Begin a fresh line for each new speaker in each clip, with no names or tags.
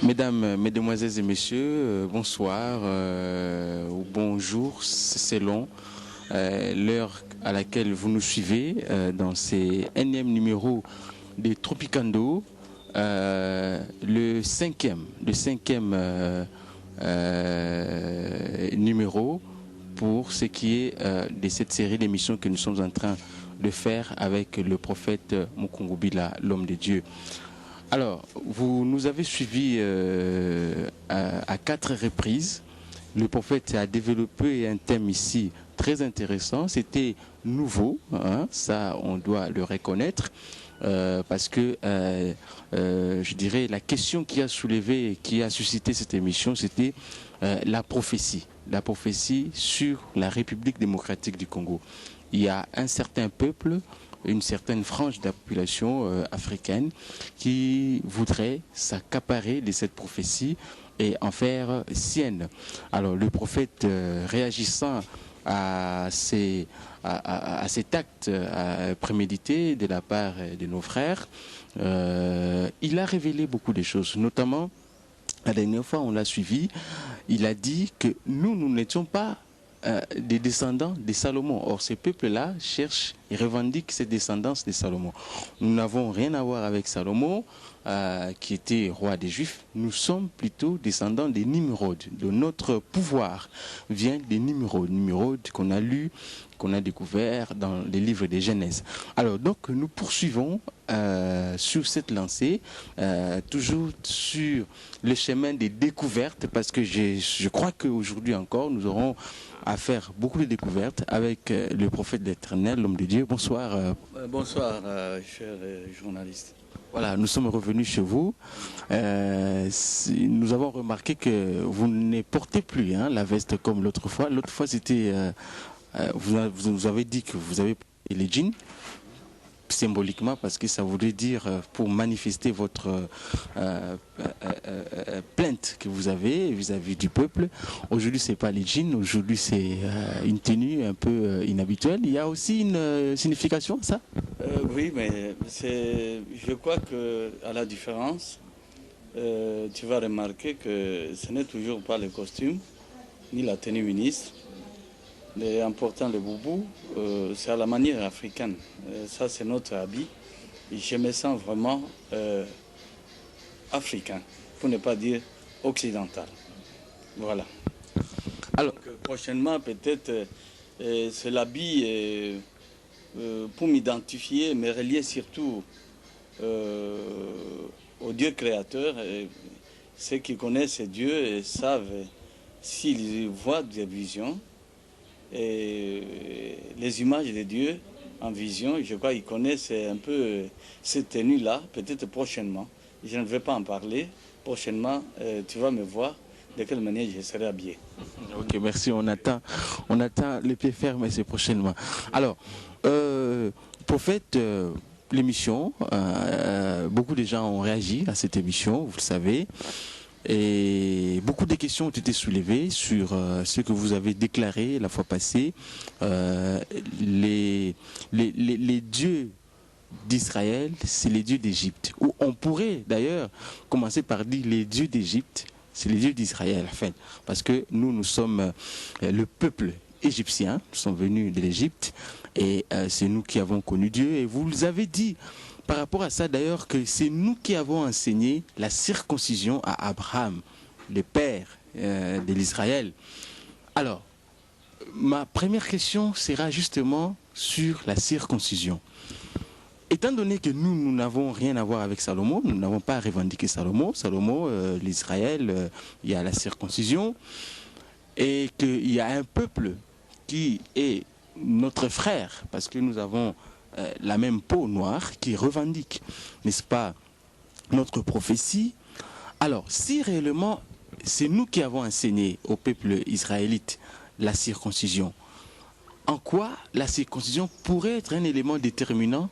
Mesdames, Mesdemoiselles et Messieurs, bonsoir ou bonjour, c'est long. L'heure à laquelle vous nous suivez dans ces énièmes numéros des Tropicando, le cinquième numéro pour ce qui est de cette série d'émissions que nous sommes en train de faire avec le prophète Mukungubila, l'homme de Dieu. Alors, vous nous avez suivis à 4 reprises. Le prophète a développé un thème ici très intéressant. C'était nouveau, hein, ça on doit le reconnaître, parce que je dirais la question qui a soulevé et qui a suscité cette émission, c'était la prophétie sur la République démocratique du Congo. Il y a un certain peuple, une certaine frange de la population africaine qui voudrait s'accaparer de cette prophétie et en faire sienne. Alors le prophète réagissant à cet acte prémédité de la part de nos frères, il a révélé beaucoup de choses, notamment la dernière fois on l'a suivi, il a dit que nous n'étions pas des descendants de Salomon. Or, ces peuples-là cherchent et revendiquent cette descendance de Salomon. Nous n'avons rien à voir avec Salomon, qui était roi des Juifs. Nous sommes plutôt descendants des Nimrod. De notre pouvoir vient des Nimrod. Nimrod qu'on a lu, qu'on a découvert dans les livres des Genèse. Alors, donc, nous poursuivons sur cette lancée, toujours sur le chemin des découvertes, parce que je crois qu'aujourd'hui encore, nous aurons à faire beaucoup de découvertes avec le prophète de l'Éternel, l'homme de Dieu. Bonsoir.
Bonsoir, cher journaliste.
Voilà, nous sommes revenus chez vous. Nous avons remarqué que vous ne portez plus la veste comme l'autre fois. L'autre fois, c'était... vous nous avez dit que vous avez pris les jeans, symboliquement, parce que ça voulait dire pour manifester votre plainte que vous avez vis-à-vis du peuple. Aujourd'hui, c'est pas les jeans, aujourd'hui c'est une tenue un peu inhabituelle. Il y a aussi une signification, ça?
Oui, mais je crois que à la différence, tu vas remarquer que ce n'est toujours pas le costume ni la tenue ministre. Important le boubou, c'est à la manière africaine. Ça, c'est notre habit. Et je me sens vraiment africain, pour ne pas dire occidental. Voilà. Alors, donc, prochainement, peut-être, c'est l'habit pour m'identifier, me relier surtout au Dieu créateur. Ceux qui connaissent Dieu et savent s'ils voient des visions, et les images de Dieu en vision, je crois qu'ils connaissent un peu cette tenue-là, peut-être prochainement. Je ne vais pas en parler. Prochainement, tu vas me voir de quelle manière je serai habillé.
Ok, merci. On attend les pieds fermes, c'est prochainement. Alors, prophète, l'émission, beaucoup de gens ont réagi à cette émission, vous le savez. Et beaucoup de questions ont été soulevées sur ce que vous avez déclaré la fois passée. Les dieux d'Israël, c'est les dieux d'Égypte. Ou on pourrait d'ailleurs commencer par dire les dieux d'Égypte, c'est les dieux d'Israël. Enfin, parce que nous sommes le peuple égyptien, nous sommes venus de l'Égypte et c'est nous qui avons connu Dieu. Et vous avez dit par rapport à ça d'ailleurs que c'est nous qui avons enseigné la circoncision à Abraham, le père de l'Israël. Alors, ma première question sera justement sur la circoncision. Étant donné que nous n'avons rien à voir avec Salomon, nous n'avons pas revendiqué Salomon. Salomon, l'Israël, il y a la circoncision, et qu'il y a un peuple qui est notre frère, parce que nous avons la même peau noire qui revendique, n'est-ce pas, notre prophétie. Alors, si réellement c'est nous qui avons enseigné au peuple israélite la circoncision, en quoi la circoncision pourrait être un élément déterminant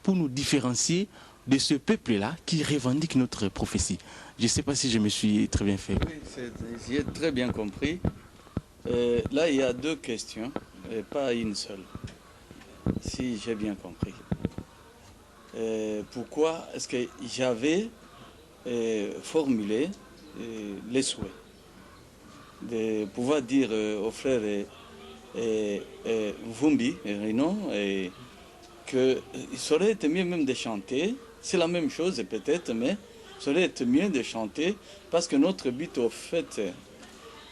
pour nous différencier de ce peuple-là qui revendique notre prophétie? Je ne sais pas si je me suis très bien fait.
Oui, j'ai très bien compris. Là, il y a deux questions, et pas une seule, si j'ai bien compris. Pourquoi est-ce que j'avais formulé les souhaits. De pouvoir dire aux frères Vumbi et Rino que ça aurait été mieux même de chanter. C'est la même chose peut-être, mais ça aurait été mieux de chanter parce que notre but au fait,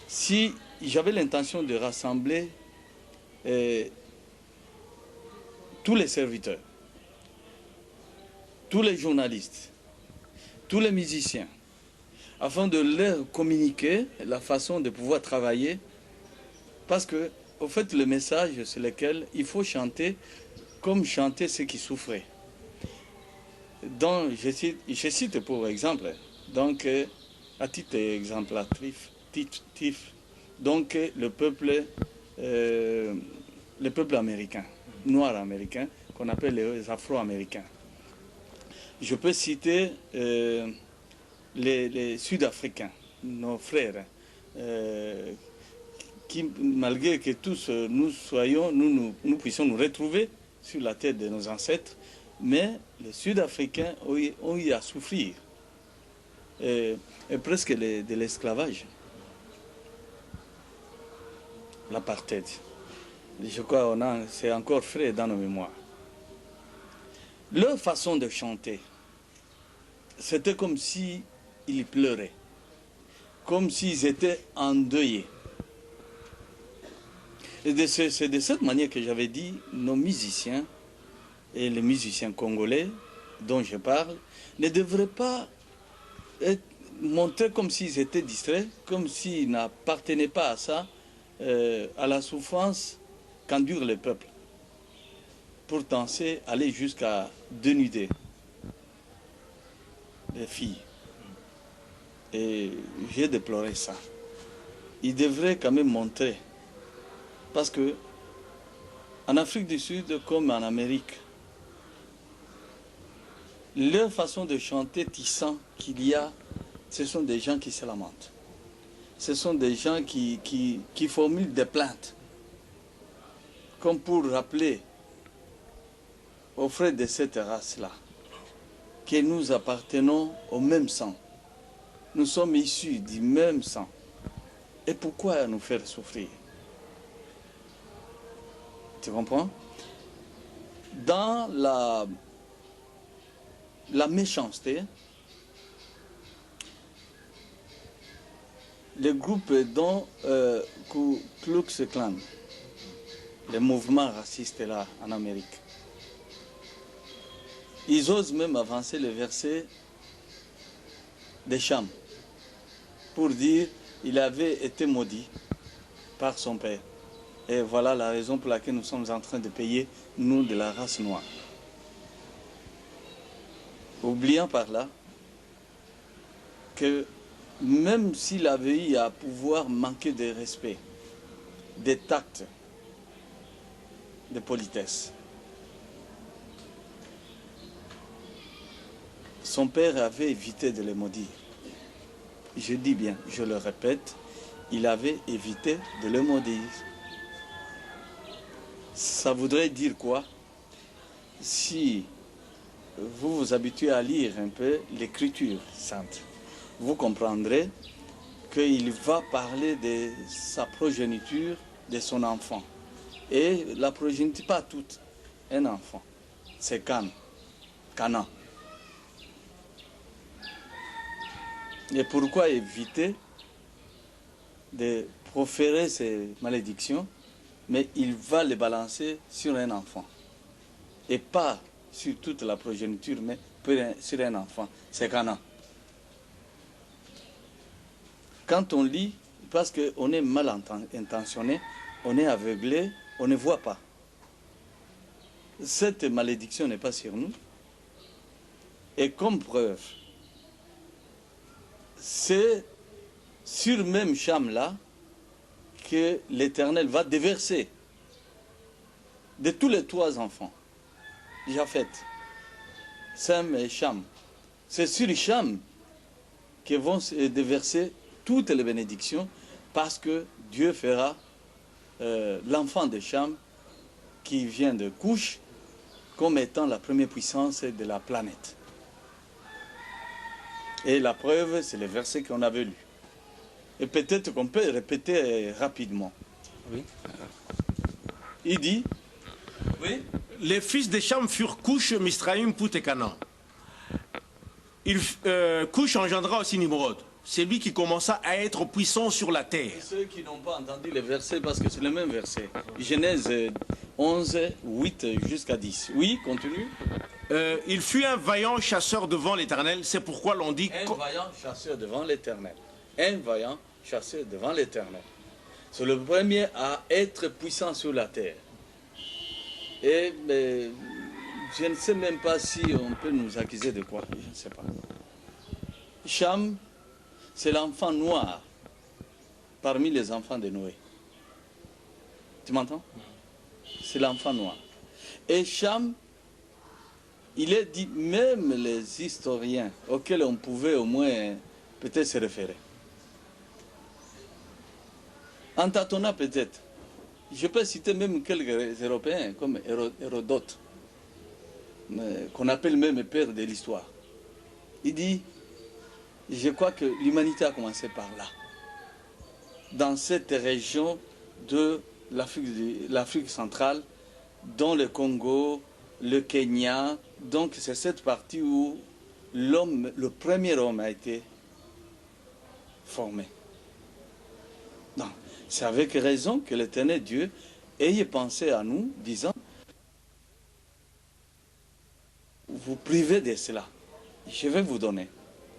si j'avais l'intention de rassembler tous les serviteurs, tous les journalistes, tous les musiciens, afin de leur communiquer la façon de pouvoir travailler, parce que, au fait, le message, c'est lequel il faut chanter comme chanter ceux qui souffraient. Donc, je cite pour exemple, donc, à titre exemplatif, donc le peuple américain, noir américain, qu'on appelle les Afro-Américains. Je peux citer les Sud-Africains, nos frères, qui, malgré que tous nous puissions nous retrouver sur la tête de nos ancêtres, mais les Sud-Africains ont eu à souffrir et presque de l'esclavage, l'apartheid. Je crois que c'est encore frais dans nos mémoires. Leur façon de chanter, c'était comme s'ils pleuraient, comme s'ils étaient endeuillés. Et c'est de cette manière que j'avais dit, nos musiciens et les musiciens congolais dont je parle ne devraient pas être montrés comme s'ils étaient distraits, comme s'ils n'appartenaient pas à ça, à la souffrance qu'endure le peuple, pour danser, aller jusqu'à dénuder les filles. Et j'ai déploré ça. Ils devraient quand même montrer, parce que en Afrique du Sud comme en Amérique, leur façon de chanter, tu sens qu'il y a, ce sont des gens qui se lamentent. Ce sont des gens qui formulent des plaintes, comme pour rappeler aux frères de cette race-là que nous appartenons au même sang. Nous sommes issus du même sang. Et pourquoi nous faire souffrir? Tu comprends? Dans la méchanceté, les groupes dont Ku Klux Klan, les mouvements racistes là en Amérique, ils osent même avancer le verset des Chams pour dire qu'il avait été maudit par son père. Et voilà la raison pour laquelle nous sommes en train de payer, nous, de la race noire. Oubliant par là que même s'il avait eu à pouvoir manquer de respect, de tact, de politesse, son père avait évité de les maudire. Je dis bien, je le répète, il avait évité de le maudire. Ça voudrait dire quoi? Si vous vous habituez à lire un peu l'Écriture sainte, vous comprendrez qu'il va parler de sa progéniture, de son enfant. Et la progéniture, pas toute, un enfant, c'est Canaan. Et pourquoi éviter de proférer ces malédictions? Mais il va les balancer sur un enfant. Et pas sur toute la progéniture, mais sur un enfant. C'est Canaan. Quand on lit, parce qu'on est mal intentionné, on est aveuglé, on ne voit pas. Cette malédiction n'est pas sur nous. Et comme preuve, c'est sur même Cham-là que l'Éternel va déverser de tous les trois enfants, Japheth, Sem et Cham. C'est sur Cham que vont se déverser toutes les bénédictions, parce que Dieu fera l'enfant de Cham, qui vient de Couche, comme étant la première puissance de la planète. Et la preuve, c'est le verset qu'on avait lu. Et peut-être qu'on peut répéter rapidement.
Oui.
Il dit, oui,
Les fils de Cham furent Couche, Misraïm, Pout et Canaan. Couche engendra aussi Nimrod. C'est lui qui commença à être puissant sur la terre.
ceux qui n'ont pas entendu le verset, parce que c'est le même verset. Genèse 11, 8 jusqu'à 10. Oui, continue.
Il fut un vaillant chasseur devant l'Éternel. C'est pourquoi l'on dit...
Un vaillant chasseur devant l'Éternel. Un vaillant chasseur devant l'Éternel. C'est le premier à être puissant sur la terre. Et mais, je ne sais même pas si on peut nous accuser de quoi. Je ne sais pas. Cham, c'est l'enfant noir parmi les enfants de Noé. Tu m'entends? C'est l'enfant noir. Et Cham, il est dit, même les historiens auxquels on pouvait au moins peut-être se référer. En tâtonnant peut-être. Je peux citer même quelques Européens comme Hérodote, qu'on appelle même père de l'histoire. Il dit, je crois que l'humanité a commencé par là. Dans cette région de l'Afrique centrale, dont le Congo, le Kenya, donc c'est cette partie où l'homme, le premier homme a été formé. Non, c'est avec raison que l'Éternel Dieu ait pensé à nous, disant, vous privez de cela, je vais vous donner.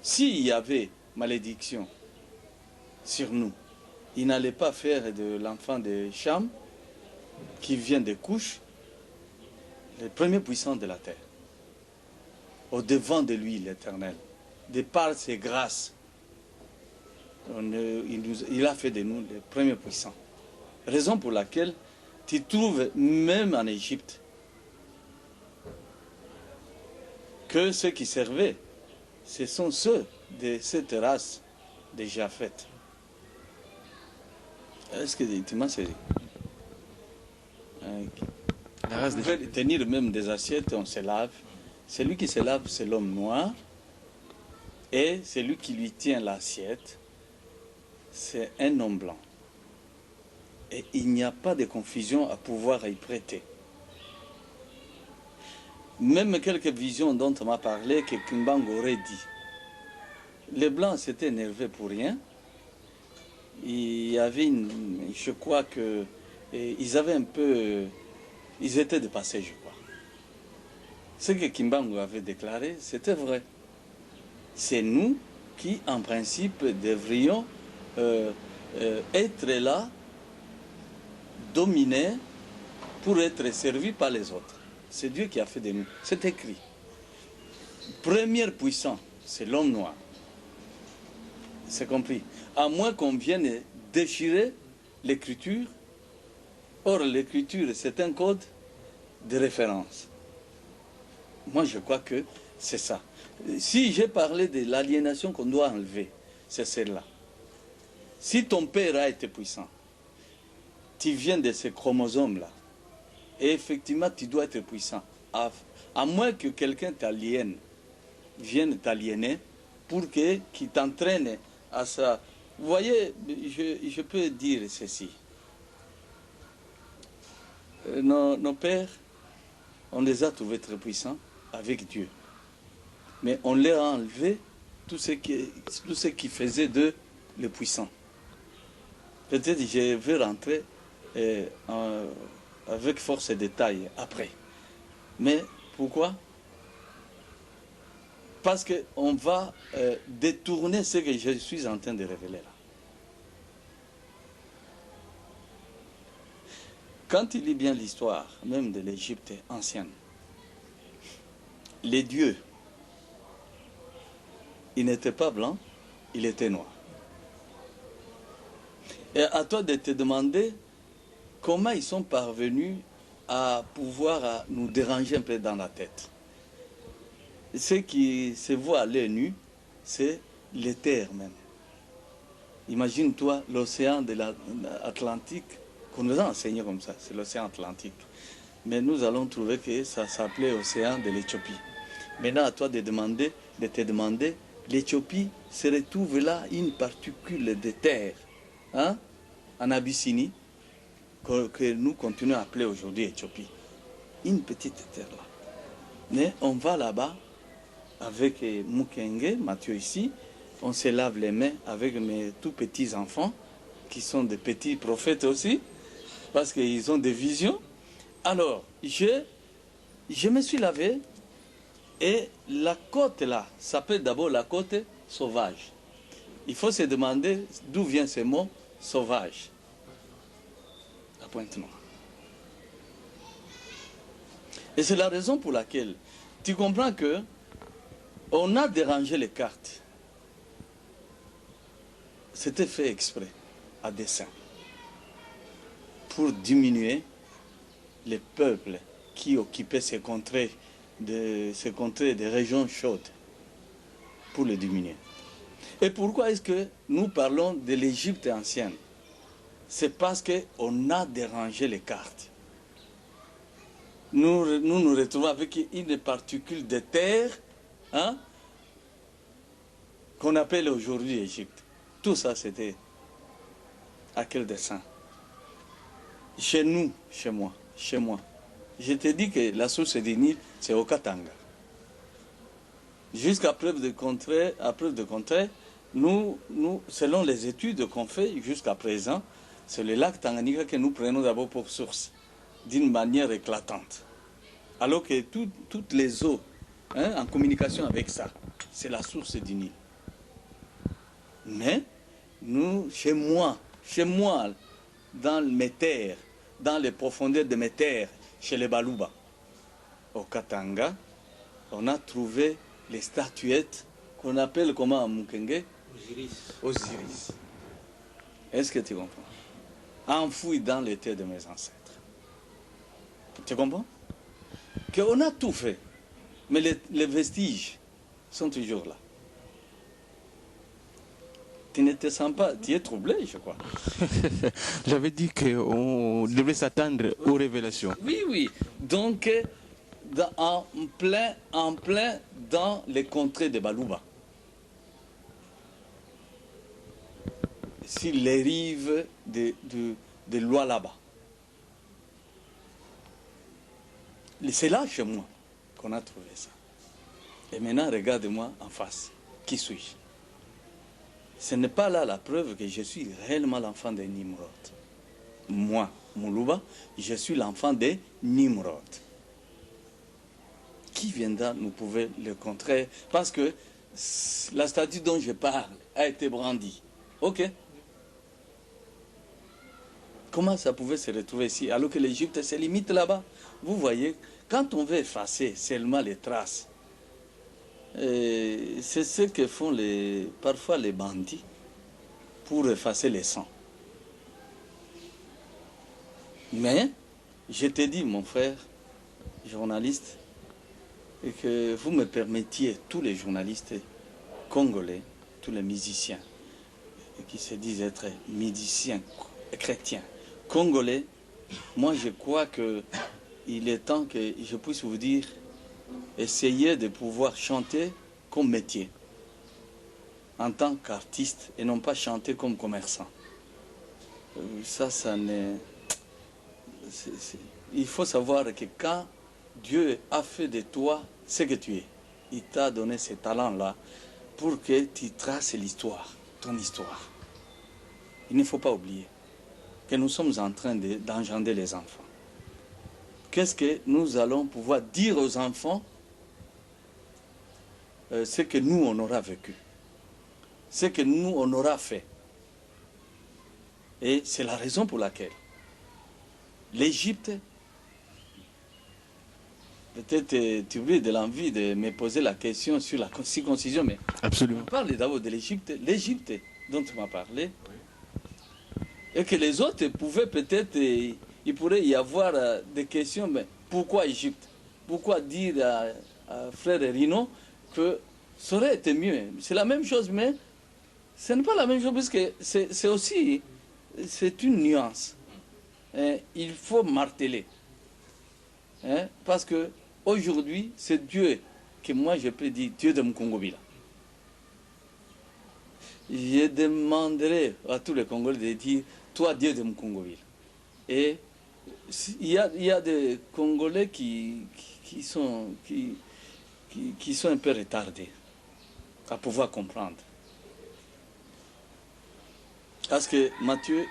S'il y avait malédiction sur nous, il n'allait pas faire de l'enfant de Cham, qui vient des couches, le premier puissant de la terre. Au devant de lui, l'Éternel, de par ses grâces, il a fait de nous les premiers puissants. Raison pour laquelle tu trouves même en Égypte que ceux qui servaient, ce sont ceux de cette race de Japhet. Est-ce que tu m'as saisi?
La race
On peut tenir même des assiettes, on se lave. Celui qui se lave, c'est l'homme noir. Et celui qui lui tient l'assiette, c'est un homme blanc. Et il n'y a pas de confusion à pouvoir y prêter. Même quelques visions dont on m'a parlé, que Kimbang aurait dit. Les blancs s'étaient énervés pour rien. Il y avait je crois que ils avaient un peu, ils étaient dépassés, je crois. Ce que Kimbangu avait déclaré, c'était vrai. C'est nous qui, en principe, devrions être là, dominés, pour être servis par les autres. C'est Dieu qui a fait de nous. C'est écrit. Premier puissant, c'est l'homme noir. C'est compris. À moins qu'on vienne déchirer l'écriture. Or, l'écriture, c'est un code de référence. Moi, je crois que c'est ça. Si j'ai parlé de l'aliénation qu'on doit enlever, c'est celle-là. Si ton père a été puissant, tu viens de ces chromosomes-là, et effectivement, tu dois être puissant. À moins que quelqu'un t'aliène, vienne t'aliéner, pour qu'il t'entraîne à ça. Vous voyez, je peux dire ceci. Nos pères, on les a trouvés très puissants avec Dieu. Mais on leur a enlevé tout ce qui faisait d'eux les puissants. Peut-être je vais rentrer avec force et détail après. Mais pourquoi? Parce qu'on va détourner ce que je suis en train de révéler là. Quand il lit bien l'histoire, même de l'Égypte ancienne, les dieux, ils n'étaient pas blancs, ils étaient noirs. Et à toi de te demander comment ils sont parvenus à pouvoir nous déranger un peu dans la tête. Ce qui se voit à l'œil nu, c'est l'éther même. Imagine-toi l'océan de l'Atlantique, qu'on nous a enseigné comme ça, c'est l'océan Atlantique. Mais nous allons trouver que ça s'appelait océan de l'Éthiopie. Maintenant, à toi de te demander l'Éthiopie se retrouve là une particule de terre, hein, en Abyssinie, que nous continuons à appeler aujourd'hui Éthiopie. Une petite terre là. Mais on va là-bas avec Mukenge, Mathieu ici, on se lave les mains avec mes tout petits enfants, qui sont des petits prophètes aussi, parce qu'ils ont des visions. Alors, je me suis lavé, et la côte là s'appelle d'abord la côte sauvage. Il faut se demander d'où vient ce mot sauvage. La Pointe Noire. Et c'est la raison pour laquelle tu comprends que on a dérangé les cartes. C'était fait exprès, à dessein, pour diminuer les peuples qui occupaient ces contrées des régions chaudes, pour les diminuer. Et pourquoi est-ce que nous parlons de l'Égypte ancienne? C'est parce qu'on a dérangé les cartes. Nous retrouvons avec une particule de terre, hein, qu'on appelle aujourd'hui Égypte. Tout ça, c'était à quel dessein? Chez nous, chez moi. Je te dis que la source du Nil, c'est au Katanga. Jusqu'à preuve de contraire, nous, selon les études qu'on fait jusqu'à présent, c'est le lac Tanganyika que nous prenons d'abord pour source, d'une manière éclatante. Alors que toutes les eaux, hein, en communication avec ça, c'est la source du Nil. Mais nous, chez moi, dans mes terres, dans les profondeurs de mes terres, chez les Baluba, au Katanga, on a trouvé les statuettes qu'on appelle comment en Mukenge? Osiris. Est-ce que tu comprends? Enfouies dans les terres de mes ancêtres. Tu comprends? Qu'on a tout fait, mais les vestiges sont toujours là. Tu ne te sens pas, tu es troublé, je crois.
J'avais dit qu'on devait s'attendre aux révélations.
Oui. Donc, en plein dans les contrées de Baluba. Sur les rives de Lualaba. C'est là, chez moi, qu'on a trouvé ça. Et maintenant, regarde-moi en face. Qui suis-je? Ce n'est pas là la preuve que je suis réellement l'enfant de Nimrod. Moi, Moulouba, je suis l'enfant de Nimrod. Qui viendra nous prouver le contraire? Parce que la statue dont je parle a été brandie. Ok. Comment ça pouvait se retrouver ici alors que l'Égypte se limite là-bas? Vous voyez, quand on veut effacer seulement les traces, c'est ce que font parfois les bandits pour effacer les sangs. Mais, je te dis, mon frère, journaliste, et que vous me permettiez, tous les journalistes congolais, tous les musiciens, qui se disent être musiciens chrétiens, congolais, moi je crois qu'il est temps que je puisse vous dire, essayez de pouvoir chanter comme métier, en tant qu'artiste, et non pas chanter comme commerçant. Ça n'est... Il faut savoir que quand Dieu a fait de toi ce que tu es, il t'a donné ce talent-là pour que tu traces l'histoire, ton histoire. Il ne faut pas oublier que nous sommes en train d'engendrer les enfants. Qu'est-ce que nous allons pouvoir dire aux enfants? Ce que nous, on aura vécu. Ce que nous, on aura fait. Et c'est la raison pour laquelle l'Égypte, peut-être tu oublies de l'envie de me poser la question sur la circoncision, mais
absolument.
on parle d'abord de l'Égypte dont tu m'as parlé, et que les autres pouvaient peut-être, il pourrait y avoir des questions, mais pourquoi Égypte? Pourquoi dire à frère Rino que ça aurait été mieux? C'est la même chose, mais ce n'est pas la même chose, parce que c'est aussi, c'est une nuance. Il faut marteler. Parce que aujourd'hui, c'est Dieu que moi je peux dire, Dieu de Mukungubila. je demanderai à tous les Congolais de dire, toi Dieu de Mkongoville. Et il y a des Congolais qui sont un peu retardés à pouvoir comprendre. Parce que Mathieu,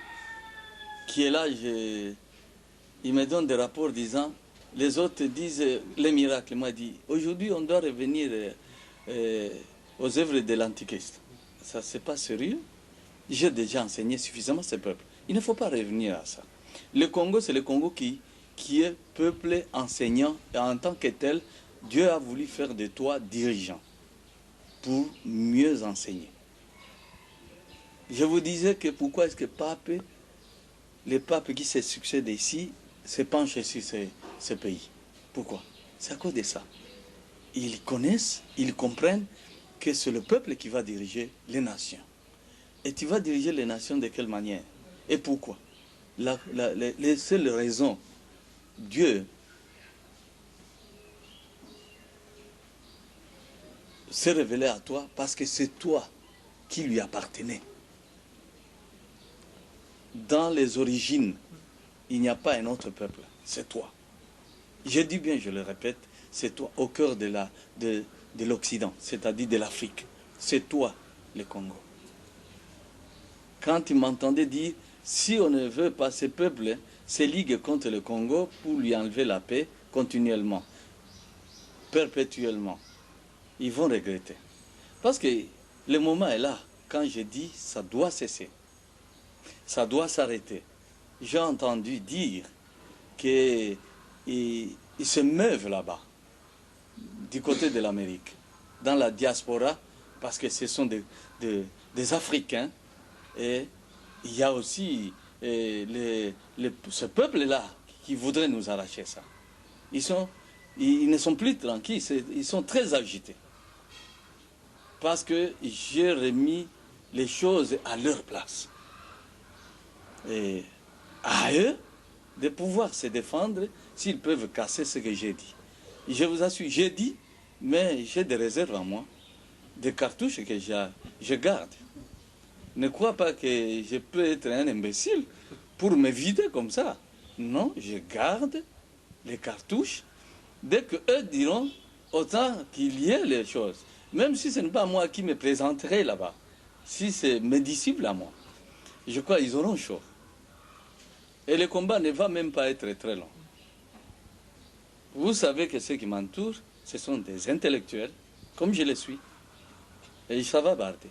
qui est là, il me donne des rapports disant, les autres disent les miracles. Moi, dit, aujourd'hui, on doit revenir aux œuvres de l'Antichrist. Ça, c'est pas sérieux. J'ai déjà enseigné suffisamment ce peuple. Il ne faut pas revenir à ça. Le Congo, c'est le Congo qui est peuple enseignant. Et en tant que tel, Dieu a voulu faire de toi dirigeant pour mieux enseigner. Je vous disais que pourquoi est-ce que les papes qui se succèdent ici se penchent sur ce pays. Pourquoi? C'est à cause de ça. Ils connaissent, ils comprennent que c'est le peuple qui va diriger les nations. Et tu vas diriger les nations de quelle manière? Et pourquoi? Les seules raisons, Dieu s'est révélé à toi parce que c'est toi qui lui appartenais. Dans les origines, il n'y a pas un autre peuple, c'est toi. Je dis bien, je le répète, c'est toi au cœur de l'Occident, c'est-à-dire de l'Afrique. C'est toi, le Congo. Quand tu m'entendais dire, si on ne veut pas ces peuples se liguent contre le Congo pour lui enlever la paix continuellement, perpétuellement, ils vont regretter. Parce que le moment est là, quand je dis, ça doit cesser. Ça doit s'arrêter. J'ai entendu dire qu'ils se meuvent là-bas, du côté de l'Amérique, dans la diaspora, parce que ce sont des Africains. Et il y a aussi ce peuple-là qui voudrait nous arracher ça. Ils ne sont plus tranquilles, ils sont très agités. Parce que j'ai remis les choses à leur place. Et à eux de pouvoir se défendre s'ils peuvent casser ce que j'ai dit. Je vous assure, j'ai dit, mais j'ai des réserves en moi, des cartouches que je garde. Ne crois pas que je peux être un imbécile pour me vider comme ça. Non, je garde les cartouches. Dès qu'eux diront, autant qu'il y ait les choses. Même si ce n'est pas moi qui me présenterai là-bas. Si c'est mes disciples à moi. Je crois qu'ils auront chaud. Et le combat ne va même pas être très long. Vous savez que ceux qui m'entourent, ce sont des intellectuels, comme je le suis. Et ça va barder.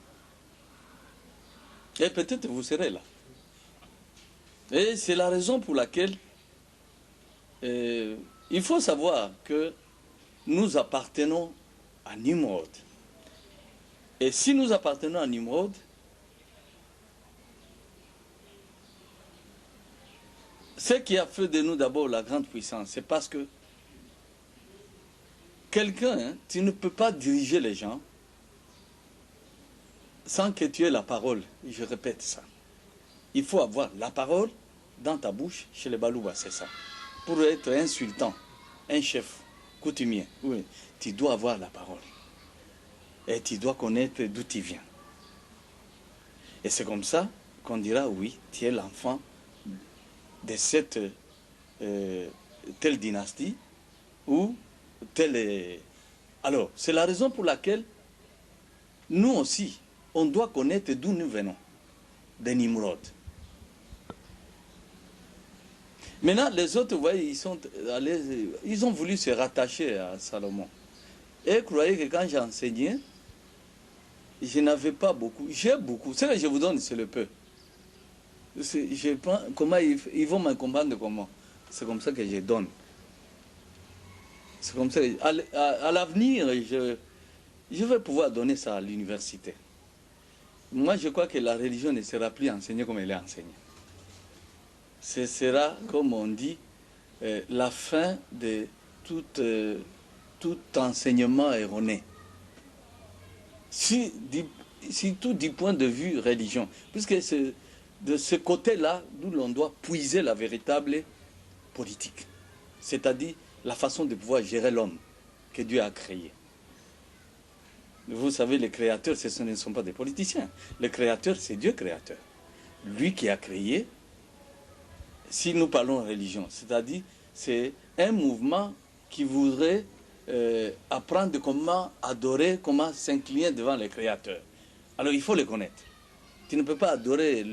Et peut-être vous serez là. Et c'est la raison pour laquelle il faut savoir que nous appartenons à Nimrod. Et si nous appartenons à Nimrod, ce qui a fait de nous d'abord la grande puissance, c'est parce que quelqu'un, tu ne peux pas diriger les gens sans que tu aies la parole. Je répète ça. Il faut avoir la parole dans ta bouche, chez les Balouba, c'est ça. Pour être insultant, un chef coutumier, oui, tu dois avoir la parole. Et tu dois connaître d'où tu viens. Et c'est comme ça qu'on dira, oui, tu es l'enfant de cette telle dynastie ou telle... Alors, c'est la raison pour laquelle nous aussi, on doit connaître d'où nous venons, de Nimrod. Maintenant, les autres, vous voyez, ils ont voulu se rattacher à Salomon. Et croyez que quand j'enseignais, je n'avais pas beaucoup. J'ai beaucoup. Ce que je vous donne, c'est le peu. Je prends, comment ils vont me comprendre comment? C'est comme ça que je donne. C'est comme ça que, à l'avenir, je vais pouvoir donner ça à l'université. Moi, je crois que la religion ne sera plus enseignée comme elle est enseignée. Ce sera, comme on dit, la fin de tout enseignement erroné. Surtout du point de vue religion. Puisque c'est de ce côté-là d'où l'on doit puiser la véritable politique. C'est-à-dire la façon de pouvoir gérer l'homme que Dieu a créé. Vous savez, les créateurs, ce ne sont pas des politiciens. Le créateur, c'est Dieu créateur. Lui qui a créé, si nous parlons religion, c'est-à-dire c'est un mouvement qui voudrait apprendre comment adorer, comment s'incliner devant le créateur. Alors il faut le connaître. Tu ne peux pas adorer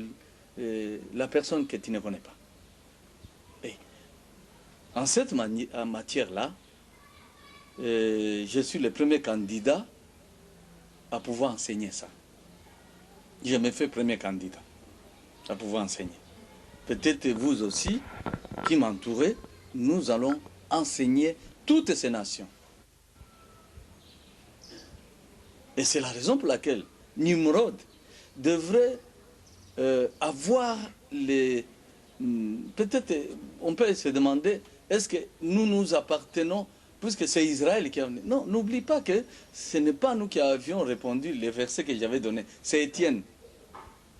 la personne que tu ne connais pas. Et en cette matière-là, je suis le premier candidat à pouvoir enseigner ça. Je me fais premier candidat à pouvoir enseigner. Peut-être vous aussi, qui m'entourez, nous allons enseigner toutes ces nations. Et c'est la raison pour laquelle Nimrod devrait avoir les... Peut-être, on peut se demander, est-ce que nous nous appartenons, puisque c'est Israël qui a... Non, n'oublie pas que ce n'est pas nous qui avions répondu les versets que j'avais donnés. C'est Étienne.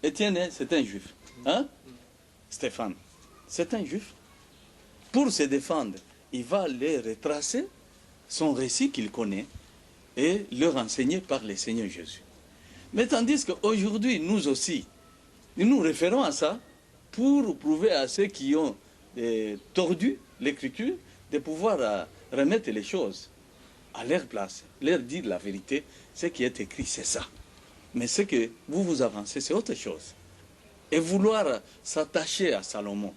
Étienne, c'est un juif. Hein? Stéphane, c'est un juif. Pour se défendre, il va les retracer, son récit qu'il connaît, et leur enseigner par le Seigneur Jésus. Mais tandis qu'aujourd'hui, nous aussi, nous nous référons à ça pour prouver à ceux qui ont tordu l'Écriture de pouvoir remettre les choses à leur place, leur dire la vérité. Ce qui est écrit, c'est ça. Mais ce que vous avancez, c'est autre chose. Et vouloir s'attacher à Salomon,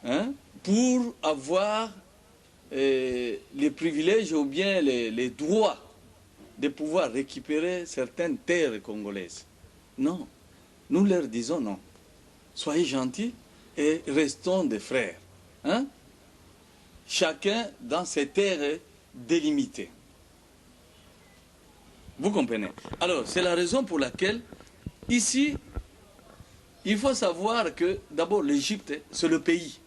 hein, pour avoir les privilèges ou bien les droits de pouvoir récupérer certaines terres congolaises. Non, nous leur disons non. Soyez gentils et restons des frères. Hein? Chacun dans ses terres délimitées. Vous comprenez? Alors, c'est la raison pour laquelle, ici, il faut savoir que, d'abord, l'Égypte, c'est le pays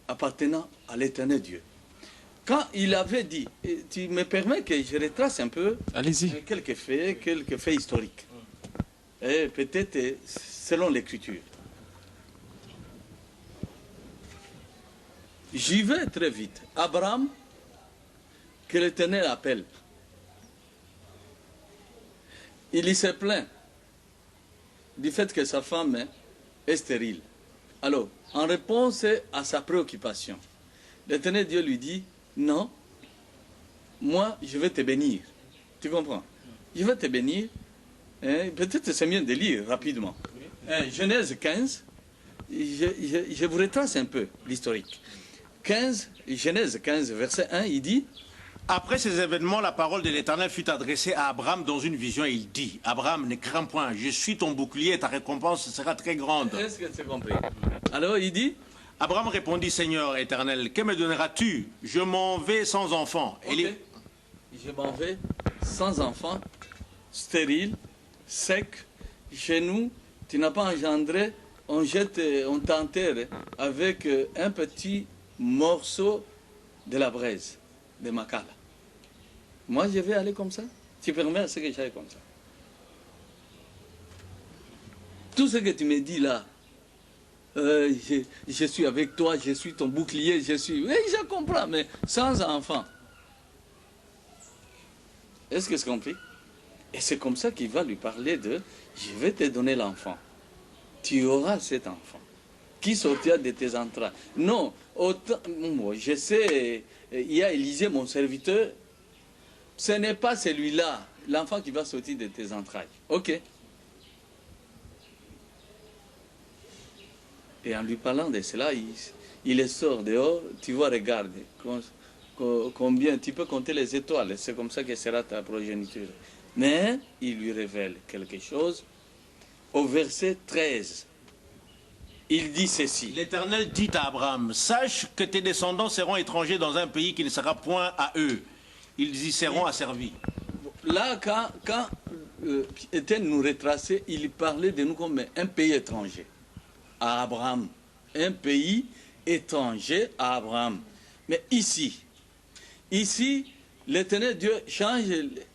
appartenant à l'Éternel Dieu. Quand il avait dit, tu me permets que je retrace un peu quelques faits historiques, et peut-être selon l'Écriture. J'y vais très vite. Abraham, que l'Éternel appelle, il s'est plaint du fait que sa femme est stérile. Alors, en réponse à sa préoccupation, l'Éternel Dieu lui dit, non, moi je vais te bénir. Tu comprends? Je vais te bénir. Peut-être c'est mieux de lire rapidement. Genèse 15, je vous retrace un peu l'historique. Genèse 15, verset 1, il dit,
après ces événements, la parole de l'Éternel fut adressée à Abraham dans une vision et il dit, Abraham, ne crains point, je suis ton bouclier et ta récompense sera très grande.
Est-ce que tu as compris? Alors il dit,
Abraham répondit, Seigneur éternel, que me donneras-tu? Je m'en vais sans enfant.
Okay. Je m'en vais sans enfant, stérile, sec, chez nous, tu n'as pas engendré, on t'enterre avec un petit morceau de la braise de Makala. Moi, je vais aller comme ça. Tu permets à ce que j'aille comme ça. Tout ce que tu me dis là, je suis avec toi, je suis ton bouclier, je suis... Oui, je comprends, mais sans enfant. Est-ce que c'est compris? Et c'est comme ça qu'il va lui parler de « Je vais te donner l'enfant. Tu auras cet enfant qui sortira de tes entrailles. » Non, autant, moi, je sais, il y a Élisée, mon serviteur, ce n'est pas celui-là, l'enfant qui va sortir de tes entrailles. Ok. Et en lui parlant de cela, il sort dehors, tu vois, regarde, combien, tu peux compter les étoiles, c'est comme ça que sera ta progéniture. Mais il lui révèle quelque chose. Au verset 13, il dit ceci.
L'Éternel dit à Abraham, sache que tes descendants seront étrangers dans un pays qui ne sera point à eux. Ils y seront asservis.
Là, quand Étienne nous retraçait, il parlait de nous comme un pays étranger à Abraham. Un pays étranger à Abraham. Mais ici, l'Éternel Dieu change,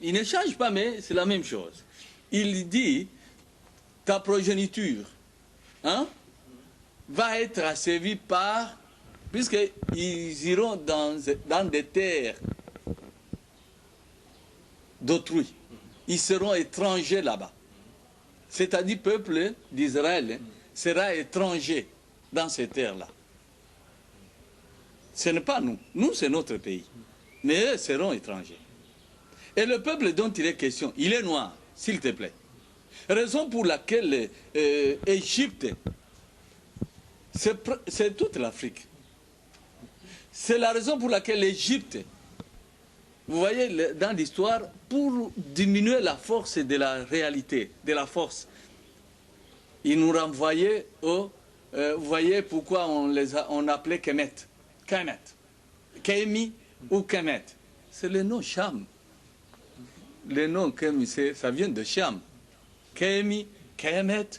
il ne change pas, mais c'est la même chose. Il dit, ta progéniture, hein, va être asservie par, puisqu'ils iront dans des terres d'autrui. ils seront étrangers là-bas. C'est-à-dire, le peuple d'Israël sera étranger dans ces terres-là. Ce n'est pas nous. Nous, c'est notre pays. Mais eux seront étrangers. Et le peuple dont il est question, il est noir, s'il te plaît. Raison pour laquelle Égypte, c'est toute l'Afrique. C'est la raison pour laquelle l'Égypte, vous voyez, dans l'histoire, pour diminuer la force de la réalité, de la force, ils nous renvoyaient au... vous voyez pourquoi on appelait Kemet. Kemet. Kémi ou Kemet. C'est le nom Cham. Le nom Kémi, ça vient de Cham. Kémi, Kemet.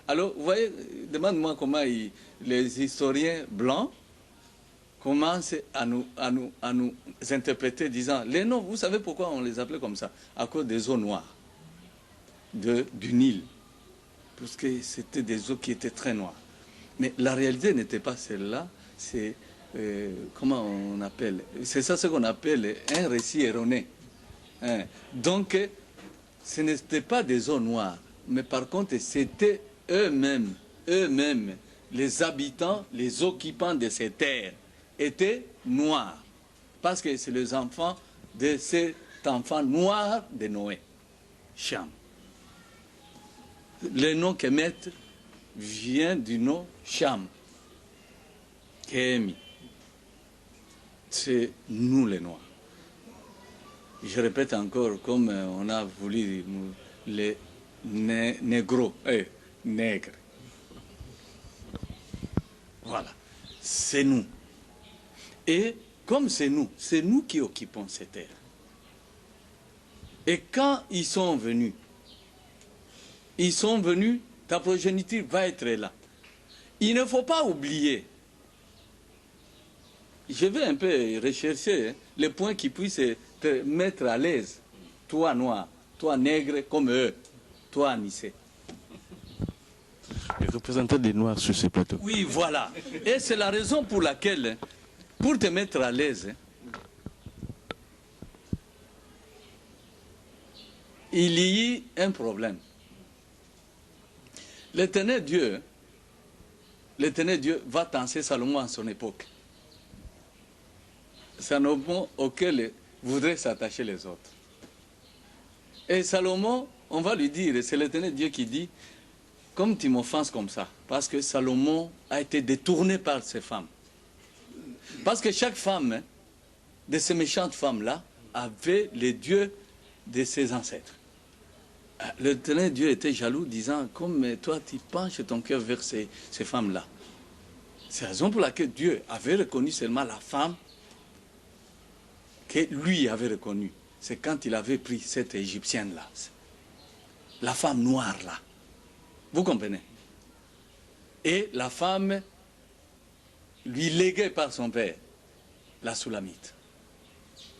Alors, vous voyez, demande-moi comment les historiens blancs commencent à nous interpréter, disant, les noms, vous savez pourquoi on les appelait comme ça? À cause des eaux noires du Nil. Parce que c'était des eaux qui étaient très noires. Mais la réalité n'était pas celle-là, c'est, comment on appelle? C'est ça ce qu'on appelle un récit erroné. Hein? Donc, ce n'était pas des eaux noires, mais par contre, c'était eux-mêmes, les habitants, les occupants de ces terres, étaient noirs. Parce que c'est les enfants de cet enfant noir de Noé, Cham. Le nom Kemet vient du nom Cham, Kémi. C'est nous les Noirs. Je répète encore, comme on a voulu les négros, nègres. Voilà, c'est nous. Et comme c'est nous qui occupons ces terres. Et quand ils sont venus, ta progéniture va être là. Il ne faut pas oublier. Je vais un peu rechercher les points qui puissent te mettre à l'aise. Toi noir, toi nègre comme eux, toi Anissé.
Les représentants des Noirs sur ces plateaux.
Oui, voilà. Et c'est la raison pour laquelle, pour te mettre à l'aise, il y a un problème. L'Éternel Dieu va tenser Salomon à son époque. Salomon auquel voudraient s'attacher les autres. Et Salomon, on va lui dire, c'est l'Éternel Dieu qui dit, comme tu m'offenses comme ça, parce que Salomon a été détourné par ces femmes. Parce que chaque femme, de ces méchantes femmes-là, avait les dieux de ses ancêtres. L'Éternel Dieu était jaloux, disant, comme toi tu penches ton cœur vers ces femmes-là. C'est la raison pour laquelle Dieu avait reconnu seulement la femme que lui avait reconnue. C'est quand il avait pris cette Égyptienne-là, la femme noire-là. Vous comprenez? Et la femme lui léguée par son père, la Soulamite.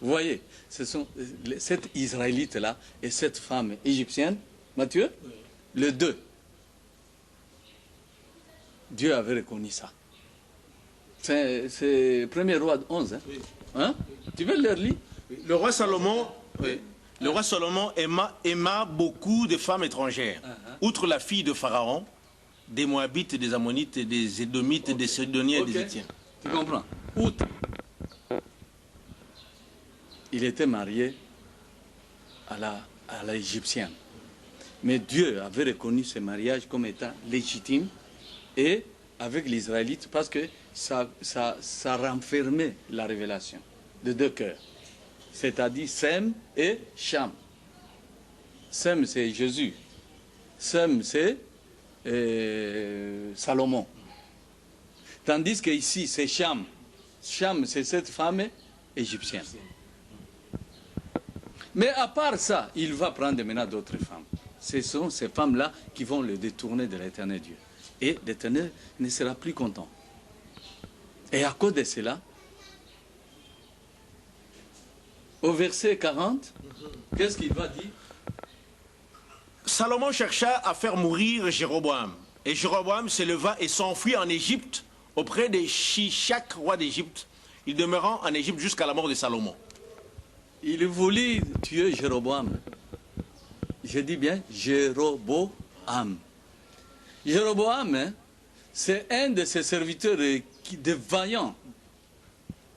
Vous voyez, ce sont cette Israélite-là et cette femme égyptienne, Matthieu, oui. Les deux. Dieu avait reconnu ça. C'est 1er roi 11. Hein? Oui. Hein? Tu veux le lire?
Le roi Salomon, oui. Le roi Salomon aima beaucoup de femmes étrangères. Outre la fille de Pharaon, des Moabites, des Ammonites, des Édomites, des Sidoniens et des Étiens.
Tu comprends? Outre. Il était marié à l'Égyptienne. Mais Dieu avait reconnu ce mariage comme étant légitime et avec l'Israélite parce que ça renfermait la révélation de deux cœurs. C'est-à-dire Sem et Cham. Sem, c'est Jésus. Sem, c'est Salomon. Tandis que ici, c'est Cham. Cham, c'est cette femme égyptienne. Mais à part ça, il va prendre maintenant d'autres femmes. Ce sont ces femmes-là qui vont le détourner de l'Éternel Dieu. Et l'Éternel ne sera plus content. Et à cause de cela, au verset 40, qu'est-ce qu'il va dire?
Salomon chercha à faire mourir Jéroboam. Et Jéroboam se leva et s'enfuit en Égypte auprès de Shishak, roi d'Égypte. Il demeurant en Égypte jusqu'à la mort de Salomon.
Il voulut tuer Jéroboam. je dis bien Jéroboam. Jéroboam, hein, c'est un de ses serviteurs de vaillants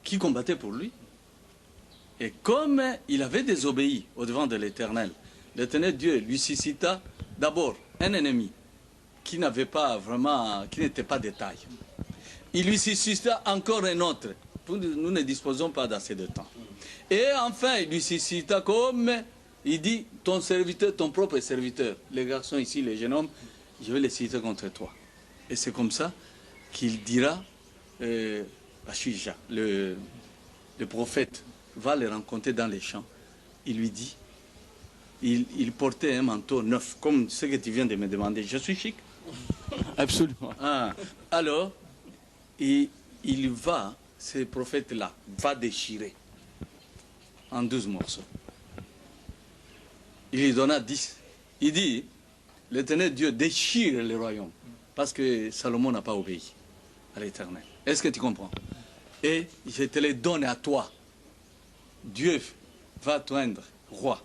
qui combattait pour lui. Et comme il avait désobéi au devant de l'Éternel, l'Éternel Dieu lui suscita d'abord un ennemi qui n'avait pas vraiment, qui n'était pas de taille. Il lui suscita encore un autre. Nous ne disposons pas d'assez de temps. Et enfin, il lui suscita comme, il dit, ton serviteur, ton propre serviteur. Les garçons ici, les jeunes hommes, je vais les citer contre toi. Et c'est comme ça qu'il dira, Ashija, le prophète, va le rencontrer dans les champs. Il lui dit, il portait un manteau neuf, comme ce que tu viens de me demander. Je suis chic?
Absolument.
Ah, alors, il va, ce prophète-là, va déchirer en 12 morceaux. Il lui donna 10. Il dit, l'Éternel Dieu déchire le royaume, parce que Salomon n'a pas obéi à l'Éternel. Est-ce que tu comprends? Et je te les donne à toi. Dieu va t'oindre roi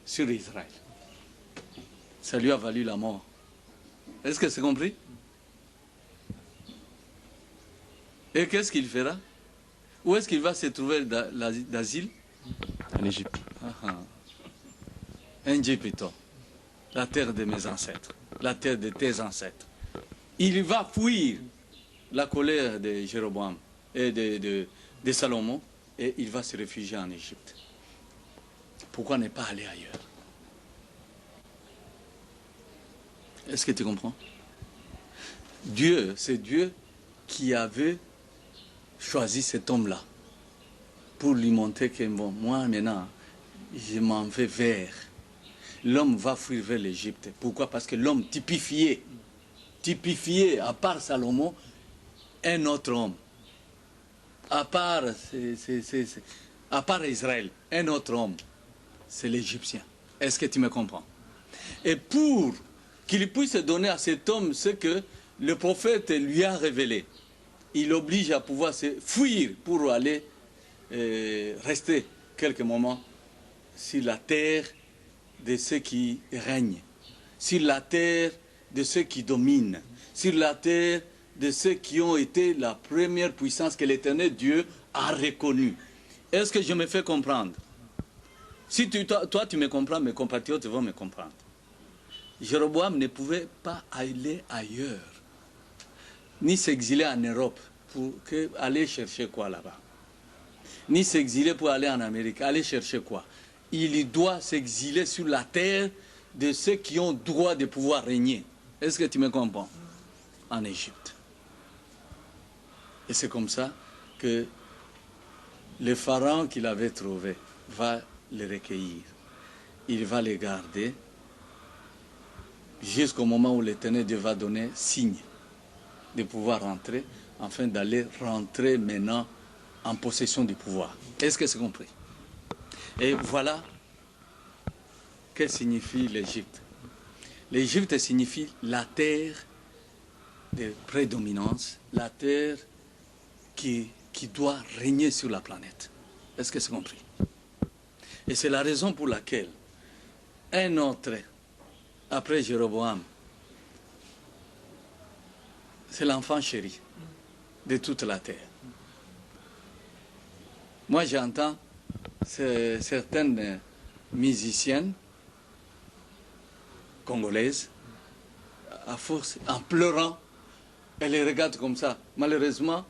sur Israël. Ça lui a valu la mort. Est-ce que c'est compris? Et qu'est-ce qu'il fera? Où est-ce qu'il va se trouver d'asile?
En Égypte.
Égypte, la terre de mes ancêtres, la terre de tes ancêtres. Il va fuir la colère de Jéroboam et de Salomon, et il va se réfugier en Égypte. Pourquoi ne pas aller ailleurs? Est-ce que tu comprends? Dieu, c'est Dieu qui avait choisi cet homme-là pour lui montrer que bon, moi maintenant, je m'en vais vers. L'homme va fuir vers l'Égypte. Pourquoi? Parce que l'homme typifié, à part Salomon, un autre homme. À part Israël, un autre homme, c'est l'Égyptien. Est-ce que tu me comprends? Et pour qu'il puisse donner à cet homme ce que le prophète lui a révélé, il oblige à pouvoir se fuir pour aller rester quelques moments sur la terre de ceux qui règnent, sur la terre de ceux qui dominent, sur la terre de ceux qui ont été la première puissance que l'Éternel Dieu a reconnue. Est-ce que je me fais comprendre? Si toi tu me comprends, mes compatriotes vont me comprendre. Jéroboam ne pouvait pas aller ailleurs, ni s'exiler en Europe pour aller chercher quoi là-bas, ni s'exiler pour aller en Amérique, aller chercher quoi. Il doit s'exiler sur la terre de ceux qui ont droit de pouvoir régner. Est-ce que tu me comprends? En Égypte. Et c'est comme ça que le pharaon qu'il avait trouvé va les recueillir. Il va les garder jusqu'au moment où l'Éternel Dieu va donner signe de pouvoir rentrer, afin d'aller rentrer maintenant en possession du pouvoir. Est-ce que c'est compris? Et voilà que signifie l'Égypte. L'Égypte signifie la terre de prédominance, la terre qui doit régner sur la planète. Est-ce que c'est compris? Et c'est la raison pour laquelle un autre, après Jéroboam, c'est l'enfant chéri de toute la terre. Moi, j'entends certaines musiciennes congolaises, à force, en pleurant, elles les regardent comme ça. Malheureusement,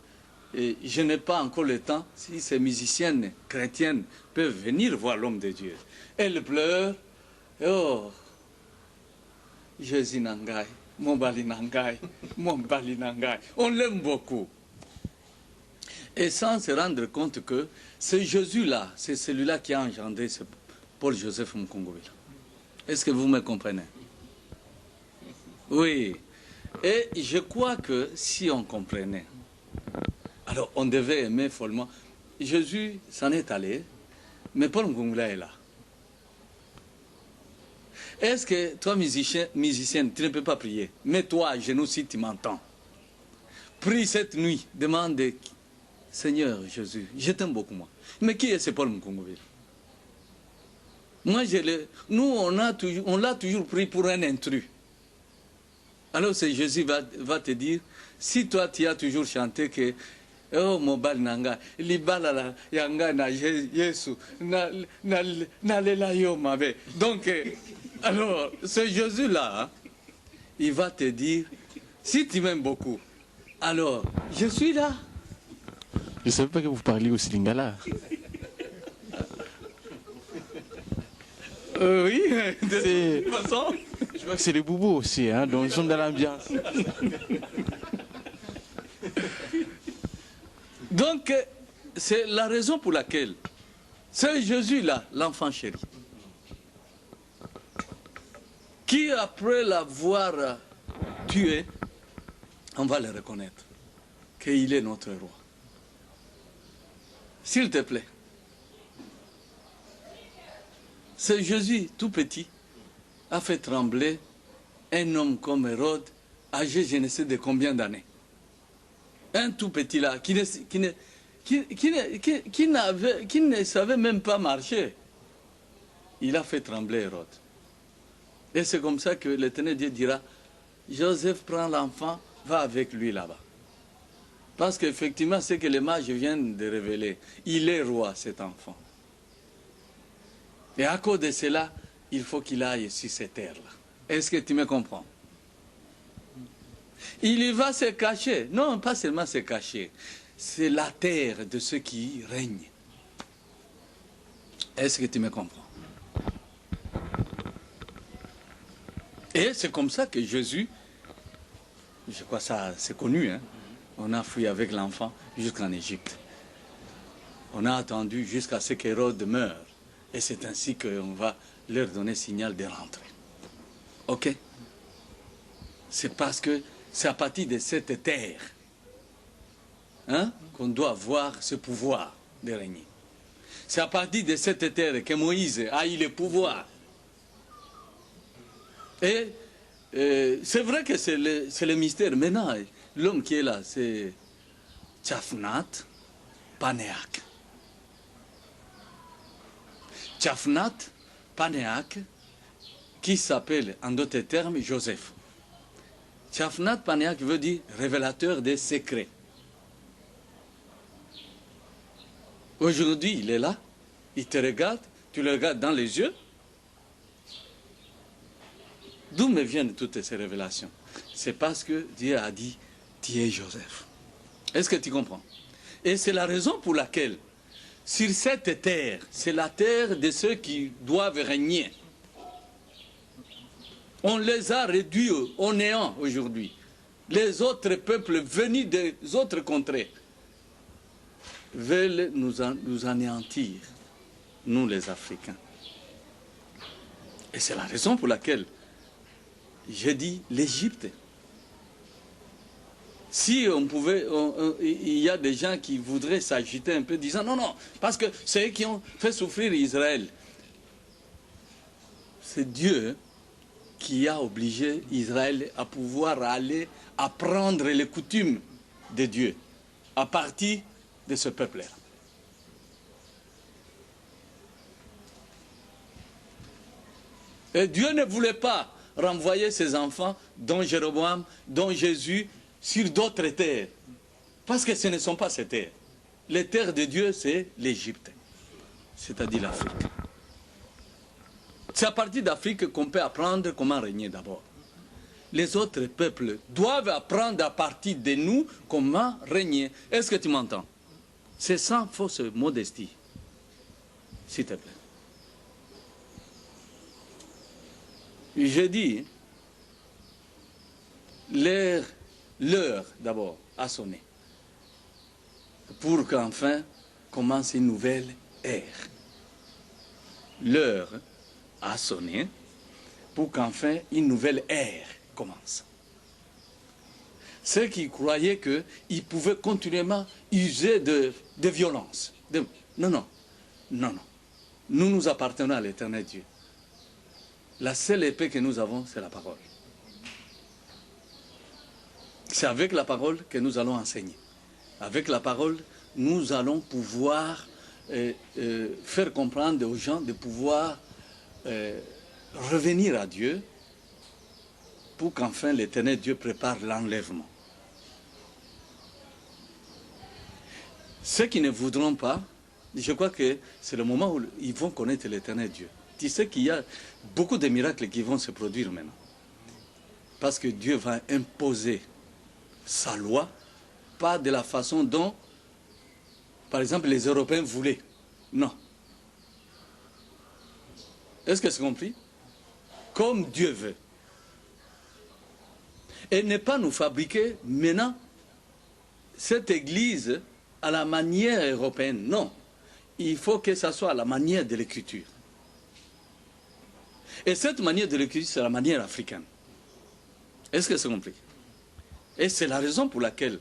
je n'ai pas encore le temps, si ces musiciennes chrétiennes peuvent venir voir l'homme de Dieu. Elles pleurent, oh, Jésus Nangai, mon Bali Nangai, mon Bali Nangai. On l'aime beaucoup. Et sans se rendre compte que ce Jésus-là, c'est celui-là qui a engendré ce Paul-Joseph Mukungubila. Est-ce que vous me comprenez? Oui. Et je crois que si on comprenait, alors on devait aimer follement. Jésus s'en est allé, mais Paul Mukungubila est là. Est-ce que toi, musicienne, tu ne peux pas prier? Mets-toi à genoux si tu m'entends. Prie cette nuit, demande, Seigneur Jésus, je t'aime beaucoup moi. Mais qui est ce Paul Mukungubila? Moi, nous, on l'a toujours pris pour un intrus. Alors, c'est Jésus va te dire, si toi, tu as toujours chanté que oh, mobile nanga, libala yanga na Yesu, na lela yo mabe. Donc, alors, ce Jésus-là, il va te dire, si tu m'aimes beaucoup, alors, je suis là.
Je ne savais pas que vous parliez aussi lingala.
Oui, de toute façon.
Je vois que c'est les boubous aussi, hein, donc ils sont dans l'ambiance.
Donc, c'est la raison pour laquelle c'est Jésus-là, l'enfant chéri, qui après l'avoir tué, on va le reconnaître, qu'il est notre roi. S'il te plaît. C'est Jésus, tout petit, a fait trembler un homme comme Hérode, âgé je ne sais de combien d'années. Un tout petit là, qui ne savait même pas marcher. Il a fait trembler Hérode. Et c'est comme ça que l'Éternel Dieu dira, Joseph prend l'enfant, va avec lui là-bas. Parce qu'effectivement, c'est que les mages viennent de révéler. Il est roi, cet enfant. Et à cause de cela, il faut qu'il aille sur cette terre-là. Est-ce que tu me comprends? Il y va se cacher. Non, pas seulement se cacher. C'est la terre de ceux qui règnent. Est-ce que tu me comprends? Et c'est comme ça que Jésus, je crois que ça c'est connu, hein? On a fui avec l'enfant jusqu'en Égypte. On a attendu jusqu'à ce qu'Hérode meure. Et c'est ainsi qu'on va leur donner signal de rentrer. Ok? C'est parce que c'est à partir de cette terre, hein, qu'on doit avoir ce pouvoir de régner. C'est à partir de cette terre que Moïse a eu le pouvoir. Et c'est vrai que c'est le mystère. Maintenant, l'homme qui est là, c'est Tchafnat Panéak. Tchafnat Panéak, qui s'appelle en d'autres termes Joseph. Tchafnat Panéak veut dire révélateur des secrets. Aujourd'hui, il est là, il te regarde, tu le regardes dans les yeux. D'où me viennent toutes ces révélations? C'est parce que Dieu a dit, tu es Joseph. Est-ce que tu comprends? Et c'est la raison pour laquelle, sur cette terre, c'est la terre de ceux qui doivent régner. On les a réduits au néant aujourd'hui. Les autres peuples venus des autres contrées veulent nous anéantir, nous les Africains. Et c'est la raison pour laquelle j'ai dit l'Égypte. Si on pouvait, il y a des gens qui voudraient s'agiter un peu, disant non, non, parce que c'est eux qui ont fait souffrir Israël. C'est Dieu qui a obligé Israël à pouvoir aller apprendre les coutumes de Dieu à partir de ce peuple-là. Et Dieu ne voulait pas renvoyer ses enfants, dont Jéroboam, dont Jésus, sur d'autres terres. Parce que ce ne sont pas ces terres. Les terres de Dieu, c'est l'Égypte, c'est-à-dire l'Afrique. C'est à partir d'Afrique qu'on peut apprendre comment régner d'abord. Les autres peuples doivent apprendre à partir de nous comment régner. Est-ce que tu m'entends? C'est sans fausse modestie, s'il te plaît. Je dis, l'heure d'abord a sonné pour qu'enfin commence une nouvelle ère. L'heure a sonné pour qu'enfin une nouvelle ère commence. Ceux qui croyaient qu'ils pouvaient continuellement user de violence. Non, non, non, non. Nous nous appartenons à l'Éternel Dieu. La seule épée que nous avons, c'est la parole. C'est avec la parole que nous allons enseigner. Avec la parole, nous allons pouvoir faire comprendre aux gens de pouvoir revenir à Dieu pour qu'enfin l'Éternel Dieu prépare l'enlèvement. Ceux qui ne voudront pas, je crois que c'est le moment où ils vont connaître l'Éternel Dieu. Tu sais qu'il y a beaucoup de miracles qui vont se produire maintenant. Parce que Dieu va imposer sa loi, pas de la façon dont, par exemple, les Européens voulaient. Non. Est-ce que c'est compris? Comme Dieu veut. Et ne pas nous fabriquer maintenant cette église à la manière européenne. Non. Il faut que ça soit à la manière de l'écriture. Et cette manière de l'écriture, c'est la manière africaine. Est-ce que c'est compris? Et c'est la raison pour laquelle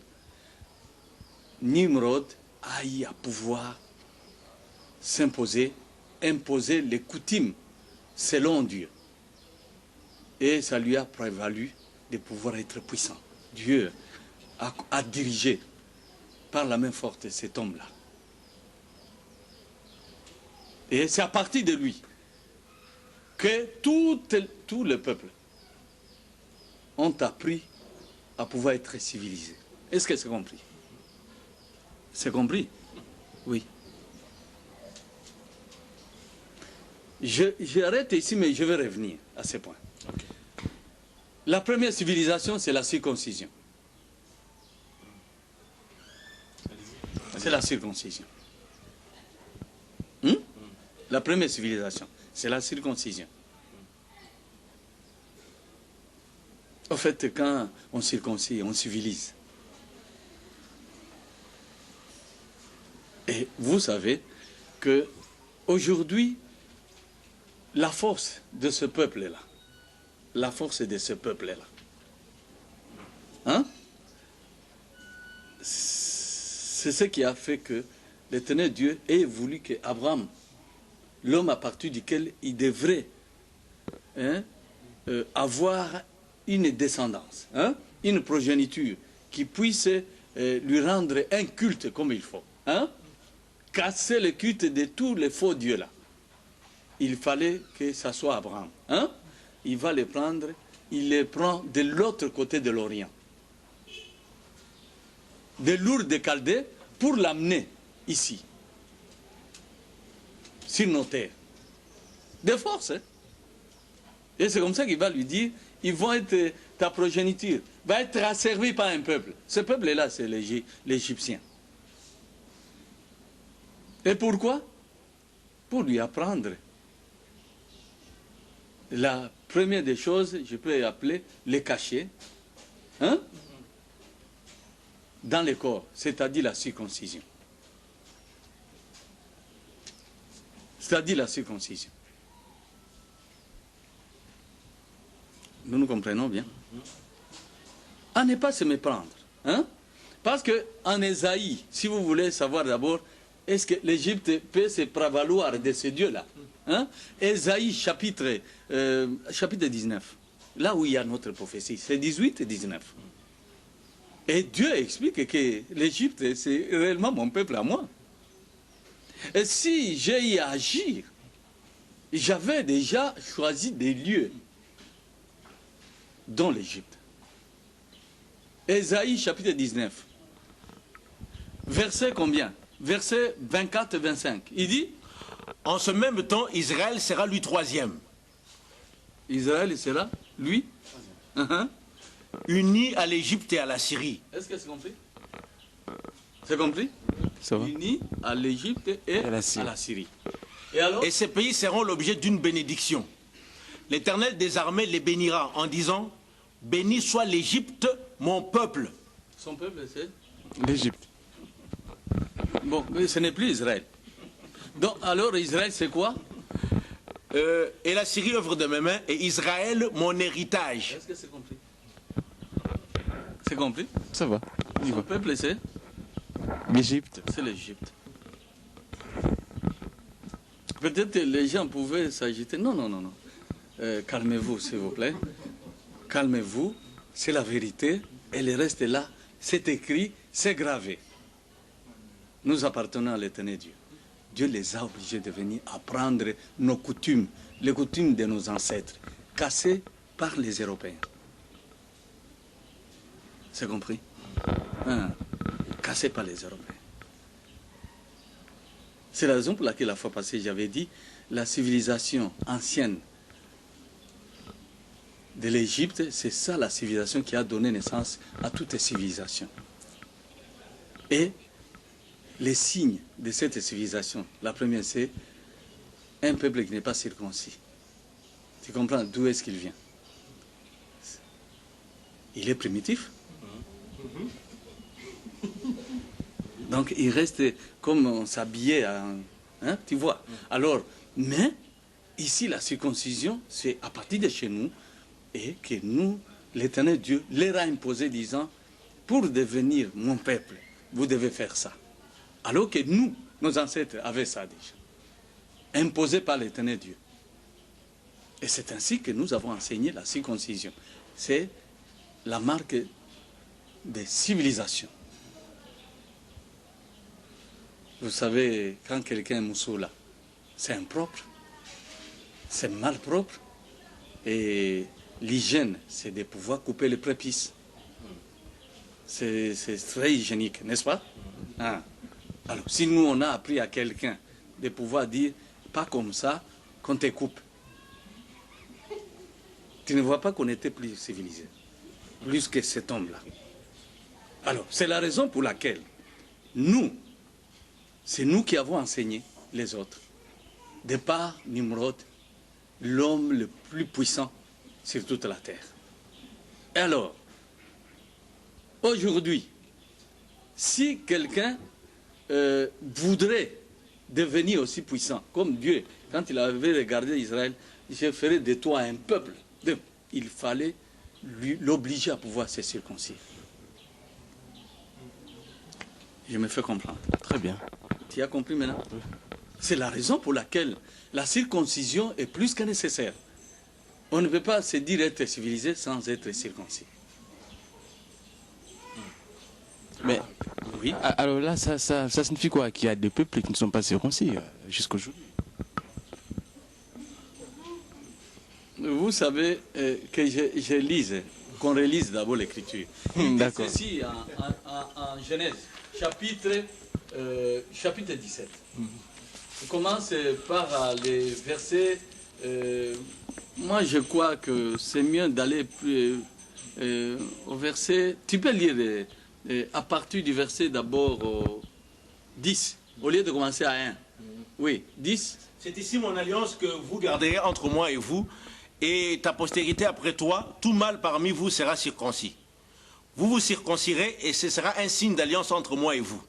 Nimrod a eu à pouvoir s'imposer, imposer les coutumes selon Dieu. Et ça lui a prévalu de pouvoir être puissant. Dieu a dirigé par la main forte cet homme-là. Et c'est à partir de lui que tout le peuple ont appris à pouvoir être civilisés. Est-ce que c'est compris? C'est compris? Oui. J'arrête ici, mais je vais revenir à ce point. Okay. La première civilisation, c'est la circoncision. C'est la circoncision. La première civilisation, c'est la circoncision. En fait, quand on circoncis, on civilise. Et vous savez que aujourd'hui, la force de ce peuple-là, hein, c'est ce qui a fait que l'Éternel Dieu ait voulu qu'Abraham, l'homme à partir duquel il devrait avoir une descendance, hein, une progéniture qui puisse lui rendre un culte comme il faut, hein, casser le culte de tous les faux dieux là. Il fallait que ça soit Abraham. Hein? Il va les prendre, il les prend de l'autre côté de l'Orient, de Lourdes de Chaldée, pour l'amener ici, sur nos terres. De force. Hein? Et c'est comme ça qu'il va lui dire, ils vont être, ta progéniture va être asservie par un peuple. Ce peuple-là, c'est l'Égyptien. Et pourquoi? Pour lui apprendre. La première des choses, je peux appeler les cachets, hein, dans le corps, c'est-à-dire la circoncision. C'est-à-dire la circoncision. Nous comprenons bien. À ne pas se méprendre. Hein? Parce qu'en Ésaïe, si vous voulez savoir d'abord, est-ce que l'Égypte peut se prévaloir de ces dieux-là? Hein? Ésaïe chapitre 19, là où il y a notre prophétie, c'est 18 et 19. Et Dieu explique que l'Égypte, c'est réellement mon peuple à moi. Et si j'ai eu à agir, j'avais déjà choisi des lieux dans l'Égypte. Ésaïe chapitre 19, verset combien? Verset 24 et 25. Il dit,
en ce même temps, Israël sera lui troisième.
Israël sera lui
uni à l'Égypte et à la Syrie.
Est-ce que c'est compris? C'est compris?
Ça va.
Uni à l'Égypte et à la Syrie. Et alors?
Et ces pays seront l'objet d'une bénédiction. L'Éternel des armées les bénira en disant, béni soit l'Égypte, mon peuple.
Son peuple, c'est
l'Égypte.
Bon, mais ce n'est plus Israël. Donc, alors, Israël, c'est quoi?
Et la Syrie, œuvre de mes mains, et Israël, mon héritage.
Est-ce que c'est compris? C'est compris?
Ça va.
Son peuple, c'est
l'Égypte.
C'est l'Égypte. Peut-être les gens pouvaient s'agiter. Non, non, non, non. Calmez-vous, s'il vous plaît. Calmez-vous. C'est la vérité. Et le reste est là. C'est écrit, c'est gravé. Nous appartenons à l'Éternel Dieu. Dieu les a obligés de venir apprendre nos coutumes, les coutumes de nos ancêtres, cassées par les Européens. C'est compris? Cassées par les Européens. C'est la raison pour laquelle la fois passée j'avais dit la civilisation ancienne de l'Égypte, c'est ça la civilisation qui a donné naissance à toutes les civilisations. Et les signes de cette civilisation, la première c'est un peuple qui n'est pas circoncis. Tu comprends d'où est-ce qu'il vient? Il est primitif. Donc il reste comme on s'habillait, hein, tu vois. Alors, mais ici la circoncision, c'est à partir de chez nous, et que nous, l'Éternel Dieu, leur a imposé, disant, pour devenir mon peuple, vous devez faire ça. Alors que nous, nos ancêtres avaient ça déjà, imposé par l'Éternel Dieu. Et c'est ainsi que nous avons enseigné la circoncision. C'est la marque des civilisations. Vous savez, quand quelqu'un est moussoula, c'est impropre, c'est malpropre, et l'hygiène, c'est de pouvoir couper les prépuces. C'est très hygiénique, n'est-ce pas? Alors, si nous, on a appris à quelqu'un de pouvoir dire, pas comme ça, qu'on te coupe, tu ne vois pas qu'on était plus civilisé, plus que cet homme-là. Alors, c'est la raison pour laquelle nous, c'est nous qui avons enseigné les autres. De par Nimrod, l'homme le plus puissant sur toute la terre. Et alors, aujourd'hui, si quelqu'un voudrait devenir aussi puissant, comme Dieu, quand il avait regardé Israël, je ferai de toi un peuple. Il fallait l'obliger à pouvoir se circoncire. Je me fais comprendre.
Très bien.
Tu as compris maintenant? C'est la raison pour laquelle la circoncision est plus que nécessaire. On ne peut pas se dire être civilisé sans être circoncis.
Mais
oui.
Alors là, ça signifie quoi? Qu'il y a des peuples qui ne sont pas circoncis jusqu'aujourd'hui.
Vous savez que je lise, qu'on relise d'abord l'Écriture.
D'accord.
Ceci en Genèse, chapitre 17. On commence par les versets. Moi, je crois que c'est mieux d'aller au verset. Tu peux lire à partir du verset d'abord 10, au lieu de commencer à 1. Oui, 10.
C'est ici mon alliance que vous garderez entre moi et vous, et ta postérité après toi, tout mâle parmi vous sera circoncis. Vous vous circoncirez, et ce sera un signe d'alliance entre moi et vous.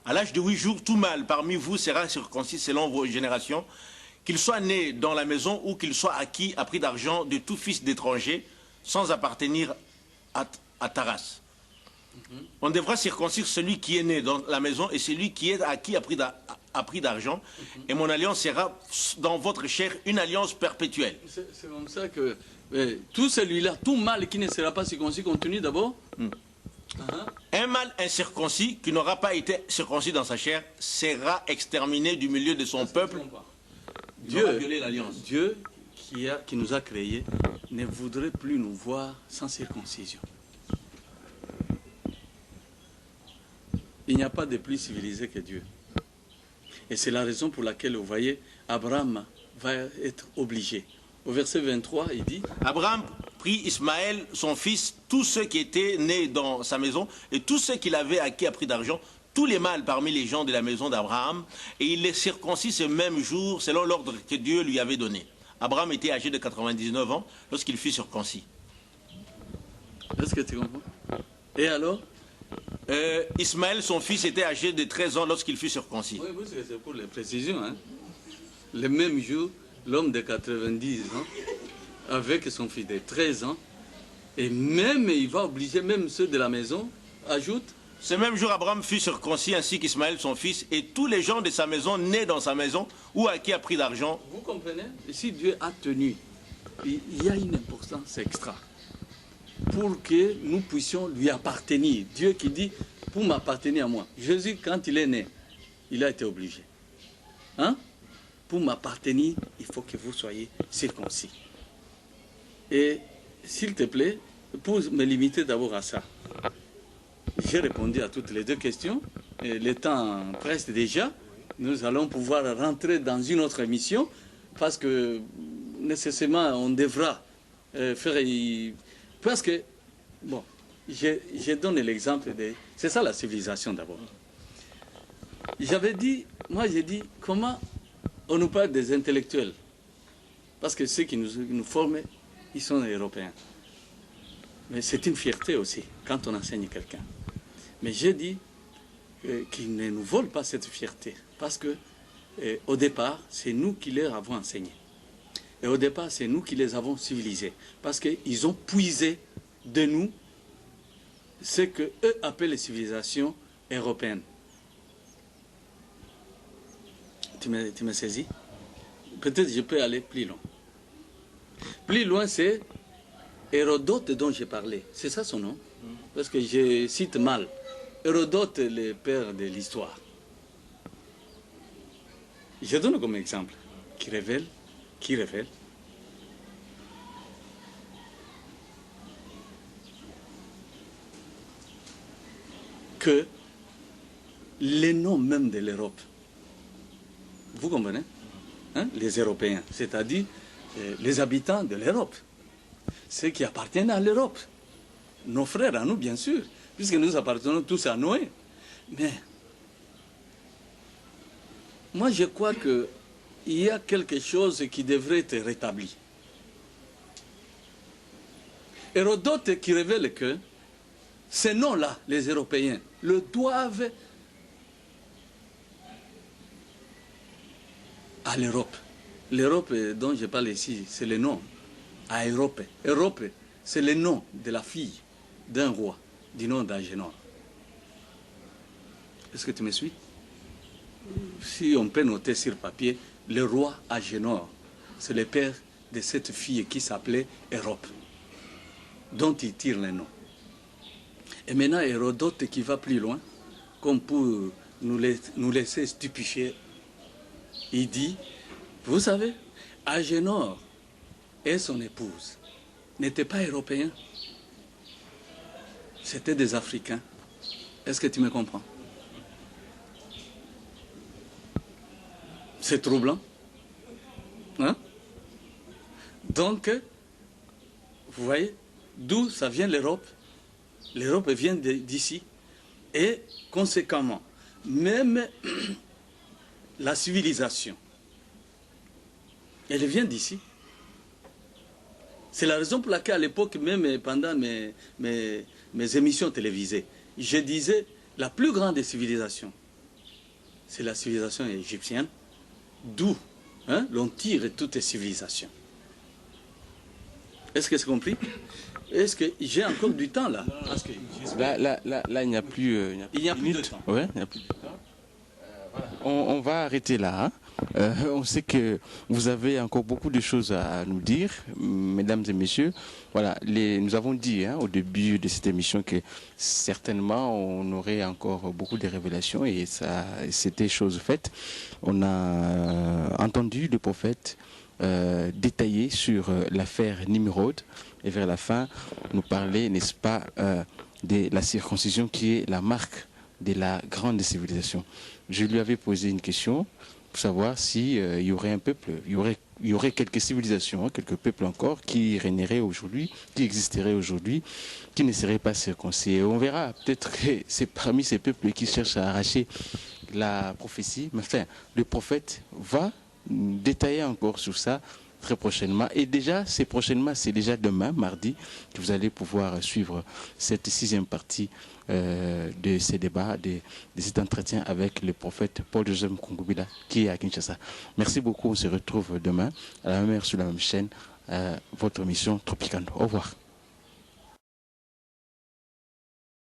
À l'âge de 8 jours, tout mâle parmi vous sera circoncis selon vos générations, qu'il soit né dans la maison ou qu'il soit acquis à prix d'argent de tout fils d'étranger, sans appartenir à ta race. On devra circoncire celui qui est né dans la maison et celui qui est acquis à prix d'argent. Et mon alliance sera dans votre chair une alliance perpétuelle.
C'est comme ça que tout celui-là, tout mâle qui ne sera pas circoncis, continue d'abord.
Un mâle incirconcis qui n'aura pas été circoncis dans sa chair sera exterminé du milieu de son peuple.
Dieu qui nous a créés ne voudrait plus nous voir sans circoncision. Il n'y a pas de plus civilisé que Dieu. Et c'est la raison pour laquelle, vous voyez, Abraham va être obligé. Au verset 23, il dit...
Abraham prit Ismaël, son fils, tous ceux qui étaient nés dans sa maison, et tous ceux qu'il avait acquis à prix d'argent, tous les mâles parmi les gens de la maison d'Abraham, et il les circoncis ce même jour, selon l'ordre que Dieu lui avait donné. Abraham était âgé de 99 ans lorsqu'il fut circoncis.
Est-ce que tu comprends? Et alors
Ismaël, son fils, était âgé de 13 ans lorsqu'il fut circoncis.
Oui, c'est pour les précisions. Hein. Le même jour, l'homme de 90 ans, avec son fils de 13 ans, et même, il va obliger, même ceux de la maison, ajoute.
Ce même jour, Abraham fut circoncis, ainsi qu'Ismaël, son fils, et tous les gens de sa maison, nés dans sa maison, ou à qui a pris d'argent.
Vous comprenez? Si Dieu a tenu, il y a une importance extra pour que nous puissions lui appartenir. Dieu qui dit, pour m'appartenir à moi. Jésus, quand il est né, il a été obligé. Hein? Pour m'appartenir, il faut que vous soyez circoncis. Et s'il te plaît, pour me limiter d'abord à ça, j'ai répondu à toutes les deux questions. Et le temps presse déjà. Nous allons pouvoir rentrer dans une autre émission parce que nécessairement on devra faire... Parce que, bon, je donne l'exemple de... C'est ça la civilisation d'abord. J'avais dit, moi j'ai dit, comment on nous parle des intellectuels? Parce que ceux qui nous forment, ils sont européens. Mais c'est une fierté aussi quand on enseigne quelqu'un. Mais j'ai dit qu'ils ne nous volent pas cette fierté. Parce que au départ, c'est nous qui leur avons enseigné. Et au départ, c'est nous qui les avons civilisés. Parce qu'ils ont puisé de nous ce qu'eux appellent les civilisations européennes. Tu me saisis? Peut-être je peux aller plus loin. Plus loin, c'est Hérodote dont j'ai parlé. C'est ça son nom? Parce que je cite mal. Hérodote, le père de l'histoire. Je donne comme exemple qui révèle que les noms même de l'Europe, vous comprenez, hein? Les Européens, c'est-à-dire les habitants de l'Europe, ceux qui appartiennent à l'Europe, nos frères à nous bien sûr, puisque nous appartenons tous à Noé. Mais moi je crois qu'il y a quelque chose qui devrait être rétabli. Hérodote qui révèle que ces noms-là, les Européens, le doivent à l'Europe. L'Europe dont je parle ici, c'est le nom à Europe. Europe, c'est le nom de la fille d'un roi, du nom d'Agénor. Est-ce que tu me suis? Si on peut noter sur papier, le roi Agénor, c'est le père de cette fille qui s'appelait Europe, dont il tire le nom. Et maintenant, Hérodote qui va plus loin, comme pour nous laisser stupéfier, il dit, vous savez, Agénor et son épouse n'étaient pas européens, c'était des Africains. Est-ce que tu me comprends? C'est troublant. Hein? Donc, vous voyez, d'où ça vient l'Europe? L'Europe vient d'ici. Et conséquemment, même la civilisation, elle vient d'ici. C'est la raison pour laquelle, à l'époque, même pendant mes émissions télévisées, je disais la plus grande des civilisations, c'est la civilisation égyptienne, d'où l'on tire toutes les civilisations. Est-ce que c'est compris? Est-ce que j'ai encore du temps là? Parce que
là, il n'y a plus,
il n'y a plus de temps.
Ouais, il n'y a plus de temps. On va arrêter là. Hein. On sait que vous avez encore beaucoup de choses à nous dire, mesdames et messieurs. Voilà, nous avons dit au début de cette émission que certainement on aurait encore beaucoup de révélations et ça, c'était chose faite. On a entendu le prophète détailler sur l'affaire Nimrod et vers la fin nous parler, n'est-ce pas, de la circoncision qui est la marque de la grande civilisation. Je lui avais posé une question pour savoir si il y aurait un peuple, il y aurait quelques civilisations, quelques peuples encore qui régneraient aujourd'hui, qui existeraient aujourd'hui, qui ne seraient pas circoncis. Et on verra, peut-être que c'est parmi ces peuples qui cherchent à arracher la prophétie. Mais enfin, le prophète va détailler encore sur ça très prochainement. Et déjà, c'est déjà demain, mardi, que vous allez pouvoir suivre cette 6e partie de ces débats, de cet entretien avec le prophète Paul-Joseph Mukungubila, qui est à Kinshasa. Merci beaucoup, on se retrouve demain, à la même heure sur la même chaîne, votre émission Tropicano. Au revoir.